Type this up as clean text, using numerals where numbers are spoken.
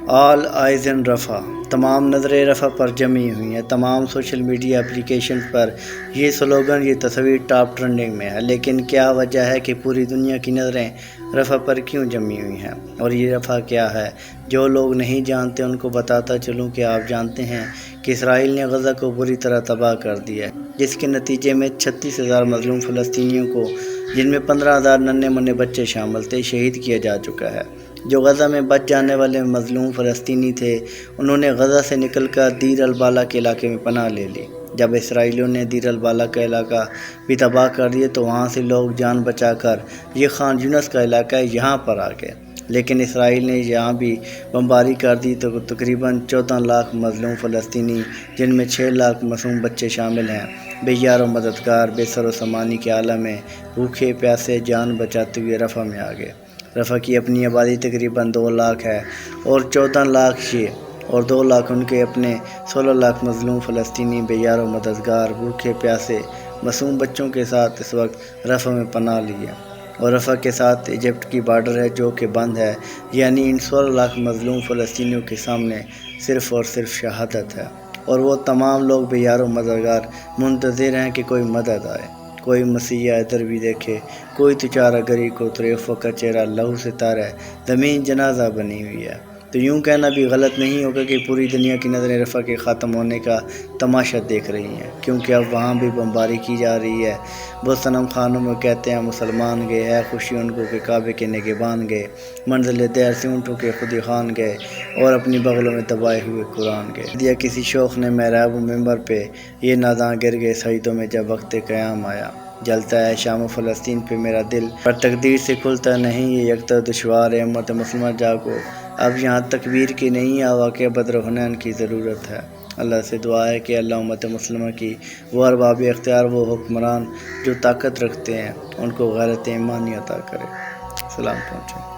آل eyes ان Rafah, تمام نظریں Rafah پر جمی ہوئی ہیں۔ تمام سوشل میڈیا اپلیکیشنز پر یہ سلوگن، یہ تصویر ٹاپ ٹرینڈنگ میں ہے۔ لیکن کیا وجہ ہے کہ پوری دنیا کی نظریں رفح پر کیوں جمی ہوئی ہیں؟ اور یہ رفح کیا ہے؟ جو لوگ نہیں جانتے ان کو بتاتا چلوں کہ آپ جانتے ہیں کہ اسرائیل نے غزہ کو بری طرح تباہ کر دیا ہے، جس کے نتیجے میں 36,000 مظلوم فلسطینیوں کو، جن میں 15,000 ننھے منھے بچے شامل تھے، شہید کیا جا چکا ہے۔ جو غزہ میں بچ جانے والے مظلوم فلسطینی تھے، انہوں نے غزہ سے نکل کر دیر البلح کے علاقے میں پناہ لے لی۔ جب اسرائیلیوں نے دیر البلح کا علاقہ بھی تباہ کر دیا تو وہاں سے لوگ جان بچا کر، یہ خان یونس کا علاقہ ہے، یہاں پر آ گئے۔ لیکن اسرائیل نے یہاں بھی بمباری کر دی تو تقریباً 14 لاکھ مظلوم فلسطینی، جن میں 6 لاکھ معصوم بچے شامل ہیں، بے یار و مددگار، بے سر و سامانی کے عالم میں بھوکے پیاسے جان بچاتے ہوئے رفح میں آ گئے۔ رفح کی اپنی آبادی تقریباً 2 لاکھ ہے اور 14 لاکھ یہ اور 2 لاکھ ان کے اپنے 16 لاکھ مظلوم فلسطینی، بے یار و مددگار، بھوکے پیاسے معصوم بچوں کے ساتھ اس وقت رفح میں پناہ لیے۔ اور رفح کے ساتھ ایجپٹ کی بارڈر ہے جو کہ بند ہے، یعنی ان 16 لاکھ مظلوم فلسطینیوں کے سامنے صرف اور صرف شہادت ہے، اور وہ تمام لوگ بے یار و مددگار منتظر ہیں کہ کوئی مدد آئے، کوئی مسیح ادھر بھی دیکھے، کوئی تو چارہ گری کو طریقوں کا چہرہ لہو سے تار ہے، زمین جنازہ بنی ہوئی ہے۔ تو یوں کہنا بھی غلط نہیں ہوگا کہ پوری دنیا کی نظریں رفح کے ختم ہونے کا تماشا دیکھ رہی ہیں، کیونکہ اب وہاں بھی بمباری کی جا رہی ہے۔ وہ صنم خانوں میں کہتے ہیں مسلمان گئے، ہے خوشی ان کو کہ کعبے کے نگہبان گئے، منزل دیر سے اونٹوں کے خودی خان گئے، اور اپنی بغلوں میں دبائے ہوئے قرآن گئے۔ دیا کسی شوخ نے محراب و منبر پہ، یہ ناداں گر گئے سجدوں میں جب وقت قیام آیا۔ جلتا ہے شام و فلسطین پہ میرا دل، پر تقدیر سے کھلتا نہیں یہ یکتا دشوار ہے۔ امت مسلمہ جاگو، اب یہاں تکبیر کی نہیں، واقعہ بدر و حنین کی ضرورت ہے۔ اللہ سے دعا ہے کہ اللہ امت مسلمہ کی وہ ارباب اختیار، وہ حکمران جو طاقت رکھتے ہیں، ان کو غیرت ایمانی عطا کرے۔ سلام پہنچے۔